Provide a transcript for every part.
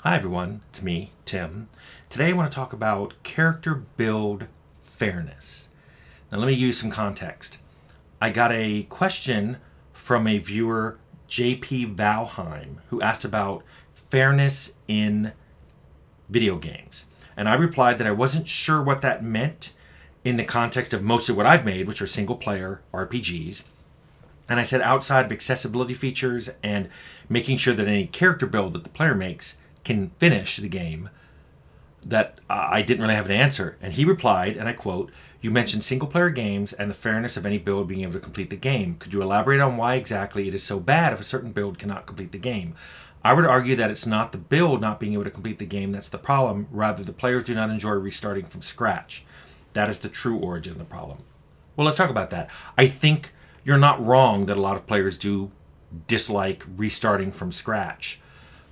Hi everyone, it's me, Tim. Today I want to talk about character build fairness. Now let me give you some context. I got a question from a viewer, JP Valheim, who asked about fairness in video games. And I replied that I wasn't sure what that meant in the context of most of what I've made, which are single player RPGs. And I said outside of accessibility features and making sure that any character build that the player makes can finish the game, that I didn't really have an answer. And he replied, and I quote, "You mentioned single player games and the fairness of any build being able to complete the game. Could you elaborate on why exactly it is so bad if a certain build cannot complete the game? I would argue that it's not the build not being able to complete the game that's the problem. Rather, the players do not enjoy restarting from scratch. That is the true origin of the problem." Well, let's talk about that. I think you're not wrong that a lot of players do dislike restarting from scratch.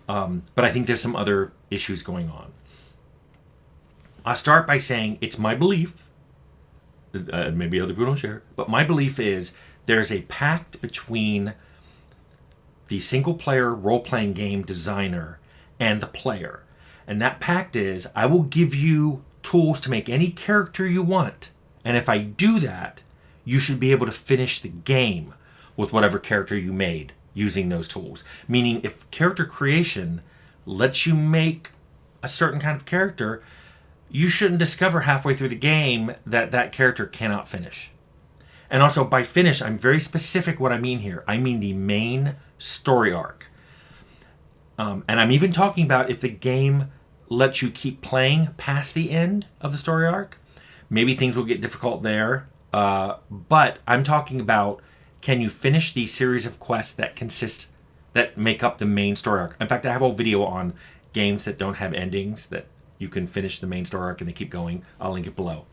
But I think there's some other issues going on. I'll start by saying it's my belief, maybe other people don't share, but my belief is there's a pact between the single player role playing game designer and the player. And that pact is I will give you tools to make any character you want. And if I do that, you should be able to finish the game with whatever character you made using those tools. Meaning, if character creation lets you make a certain kind of character, you shouldn't discover halfway through the game that that character cannot finish. And also, by finish, I'm very specific what I mean here. I mean the main story arc. And I'm even talking about if the game lets you keep playing past the end of the story arc. Maybe things will get difficult there. But I'm talking about, can you finish the series of quests that make up the main story arc? In fact, I have a whole video on games that don't have endings, that you can finish the main story arc and they keep going. I'll link it below.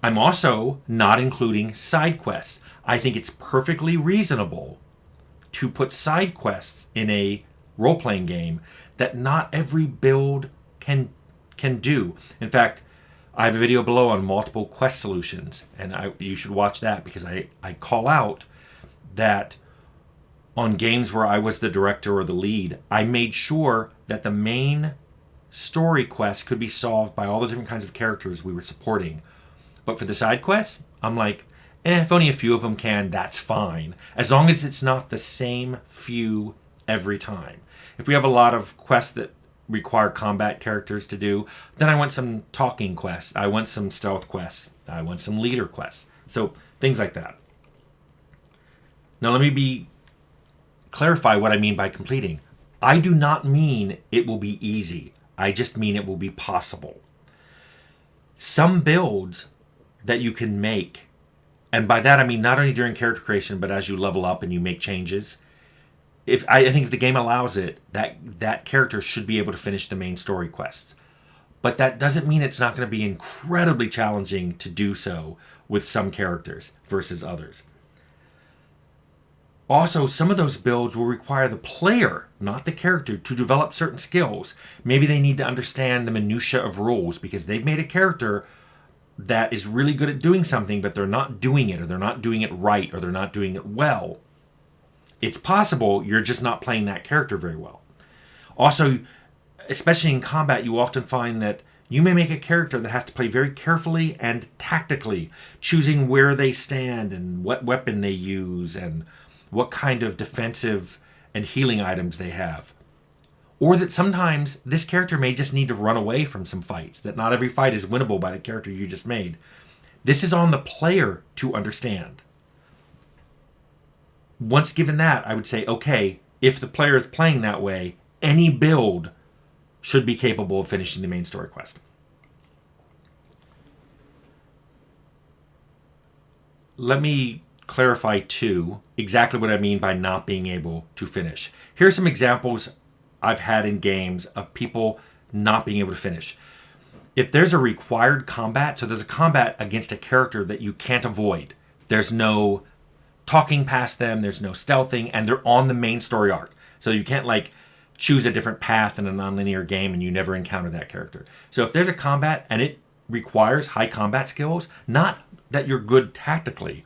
I'm also not including side quests. I think it's perfectly reasonable to put side quests in a role-playing game that not every build can do. In fact, I have a video below on multiple quest solutions, and you should watch that because I call out that on games where I was the director or the lead, I made sure that the main story quest could be solved by all the different kinds of characters we were supporting. But for the side quests, I'm like, if only a few of them can, that's fine. As long as it's not the same few every time. If we have a lot of quests that require combat characters to do, then I want some talking quests, I want some stealth quests, I want some leader quests. So things like that. Now let me clarify what I mean by completing. I do not mean it will be easy. I just mean it will be possible. Some builds that you can make, and by that I mean not only during character creation, but as you level up and you make changes, I think if the game allows it, that character should be able to finish the main story quests. But that doesn't mean it's not going to be incredibly challenging to do so with some characters versus others. Also, some of those builds will require the player, not the character, to develop certain skills. Maybe they need to understand the minutia of rules because they've made a character that is really good at doing something, but they're not doing it, or they're not doing it right, or they're not doing it well. It's possible you're just not playing that character very well. Also, especially in combat, you often find that you may make a character that has to play very carefully and tactically, choosing where they stand and what weapon they use and what kind of defensive and healing items they have. Or that sometimes this character may just need to run away from some fights, that not every fight is winnable by the character you just made. This is on the player to understand. Once given that, I would say, okay, if the player is playing that way, any build should be capable of finishing the main story quest. Let me clarify, too, exactly what I mean by not being able to finish. Here are some examples I've had in games of people not being able to finish. If there's a required combat, so there's a combat against a character that you can't avoid, there's no talking past them, there's no stealthing, and they're on the main story arc. So you can't choose a different path in a nonlinear game and you never encounter that character. So if there's a combat and it requires high combat skills, not that you're good tactically,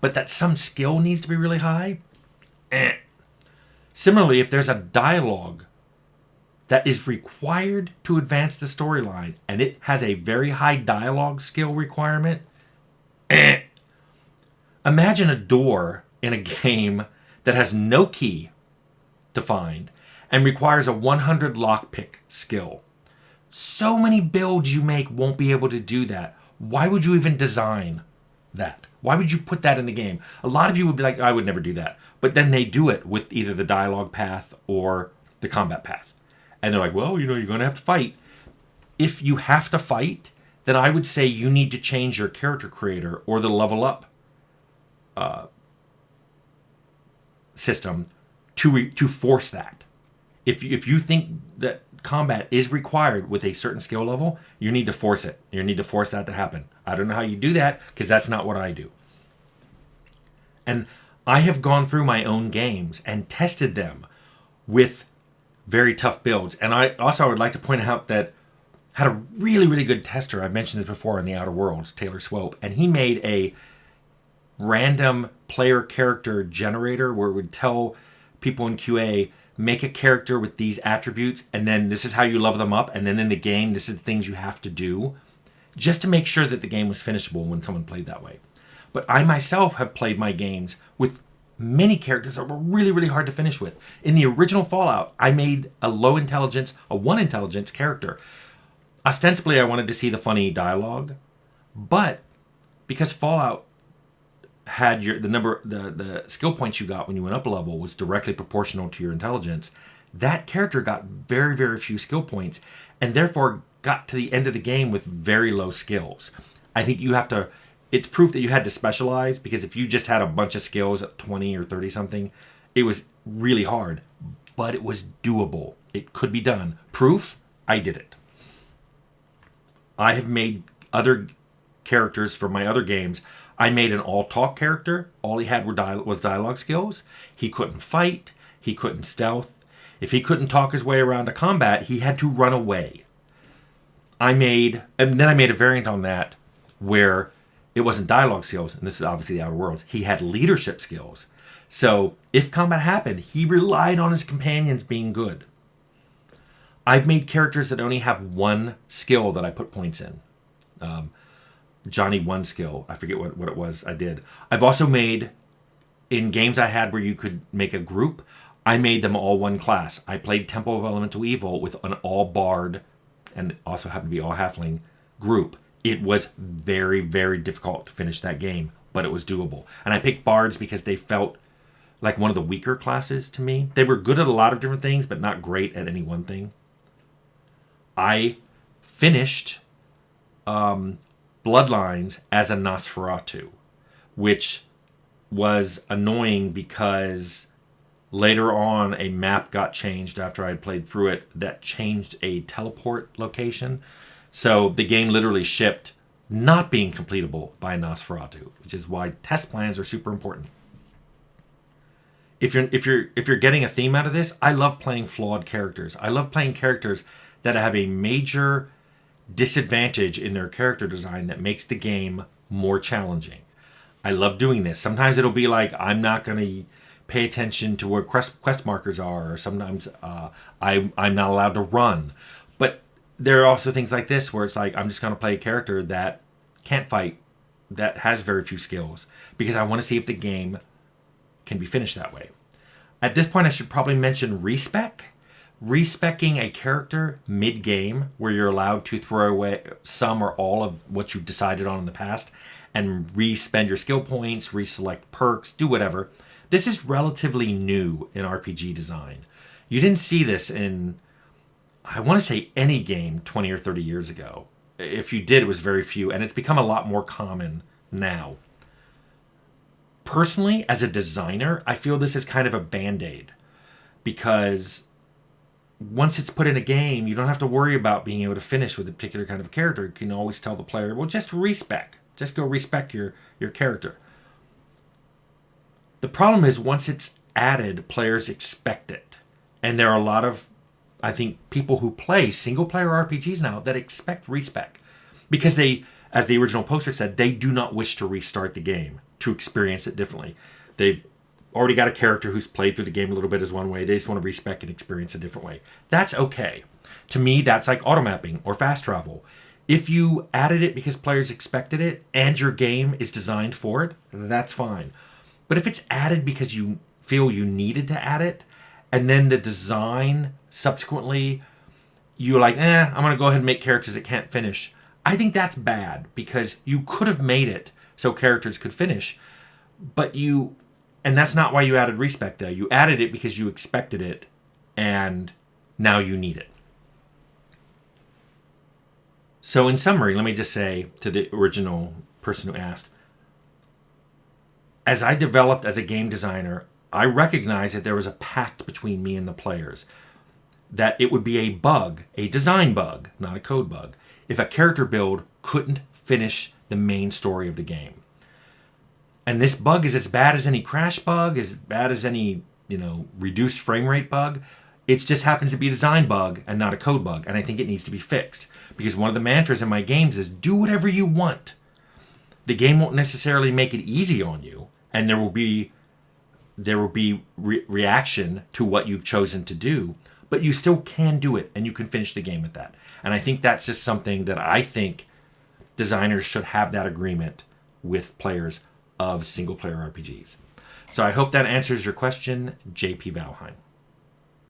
but that some skill needs to be really high, Similarly, if there's a dialogue that is required to advance the storyline, and it has a very high dialogue skill requirement, imagine a door in a game that has no key to find and requires a 100 lockpick skill. So many builds you make won't be able to do that. Why would you even design that? Why would you put that in the game? A lot of you would be like, I would never do that. But then they do it with either the dialogue path or the combat path. And they're like, well, you're going to have to fight. If you have to fight, then I would say you need to change your character creator or the level up system to force that. If you think that combat is required with a certain skill level, you need to force it. You need to force that to happen. I don't know how you do that because that's not what I do. And I have gone through my own games and tested them with very tough builds. And I would like to point out that I had a really, really good tester. I've mentioned this before in the Outer Worlds, Taylor Swope, and he made a random player character generator where it would tell people in QA, make a character with these attributes, and then this is how you level them up, and then in the game, this is the things you have to do, just to make sure that the game was finishable when someone played that way. But I myself have played my games with many characters that were really, really hard to finish with. In the original Fallout, I made a low intelligence, a 1 intelligence character. Ostensibly, I wanted to see the funny dialogue, but because Fallout had the skill points you got when you went up a level was directly proportional to your intelligence, that character got very, very few skill points and therefore got to the end of the game with very low skills. I think it's proof that you had to specialize, because if you just had a bunch of skills at 20 or 30 something, it was really hard, but it was doable. It could be done. Proof, I did it. I have made other characters for my other games. I made an all-talk character. All he had was dialogue skills. He couldn't fight. He couldn't stealth. If he couldn't talk his way around a combat, he had to run away. And then I made a variant on that where it wasn't dialogue skills, and this is obviously the Outer Worlds. He had leadership skills. So if combat happened, he relied on his companions being good. I've made characters that only have one skill that I put points in. Johnny one skill. I forget what it was I did. I've also made, in games I had where you could make a group, I made them all one class. I played Temple of Elemental Evil with an all bard and also happened to be all halfling group. It was very, very difficult to finish that game, but it was doable. And I picked bards because they felt like one of the weaker classes to me. They were good at a lot of different things, but not great at any one thing. I finished Bloodlines as a Nosferatu, which was annoying because later on a map got changed after I had played through it that changed a teleport location. So the game literally shipped not being completable by Nosferatu, which is why test plans are super important. If you're getting a theme out of this, I love playing flawed characters. I love playing characters that have a major disadvantage in their character design that makes the game more challenging. I love doing this. Sometimes it'll be like, I'm not going to pay attention to where quest markers are, or sometimes I'm not allowed to run. But there are also things like this where it's like, I'm just going to play a character that can't fight, that has very few skills, because I want to see if the game can be finished that way. At this point, I should probably mention respec. Respecking a character mid-game, where you're allowed to throw away some or all of what you've decided on in the past and re-spend your skill points, reselect perks, do whatever. This is relatively new in RPG design. You didn't see this in, I want to say, any game 20 or 30 years ago. If you did, it was very few, and it's become a lot more common now. Personally, as a designer, I feel this is kind of a band-aid, because once it's put in a game, you don't have to worry about being able to finish with a particular kind of character. You can always tell the player, well, just respec. Just go respec your character. The problem is, once it's added, players expect it. And there are a lot of, I think, people who play single-player RPGs now that expect respec. Because they, as the original poster said, they do not wish to restart the game to experience it differently. They've already got a character who's played through the game a little bit as one way. They just want to respec and experience a different way. That's okay. To me, that's like automapping or fast travel. If you added it because players expected it and your game is designed for it, that's fine. But if it's added because you feel you needed to add it, and then the design subsequently, you're like, I'm going to go ahead and make characters that can't finish. I think that's bad because you could have made it so characters could finish, and that's not why you added respec though. You added it because you expected it, and now you need it. So in summary, let me just say to the original person who asked, as I developed as a game designer, I recognized that there was a pact between me and the players. That it would be a bug, a design bug, not a code bug, if a character build couldn't finish the main story of the game. And this bug is as bad as any crash bug, as bad as any, reduced frame rate bug. It just happens to be a design bug and not a code bug. And I think it needs to be fixed. Because one of the mantras in my games is do whatever you want. The game won't necessarily make it easy on you. And there will be reaction to what you've chosen to do. But you still can do it, and you can finish the game with that. And I think that's just something that I think designers should have that agreement with players of single-player RPGs. So I hope that answers your question, JP Valheim.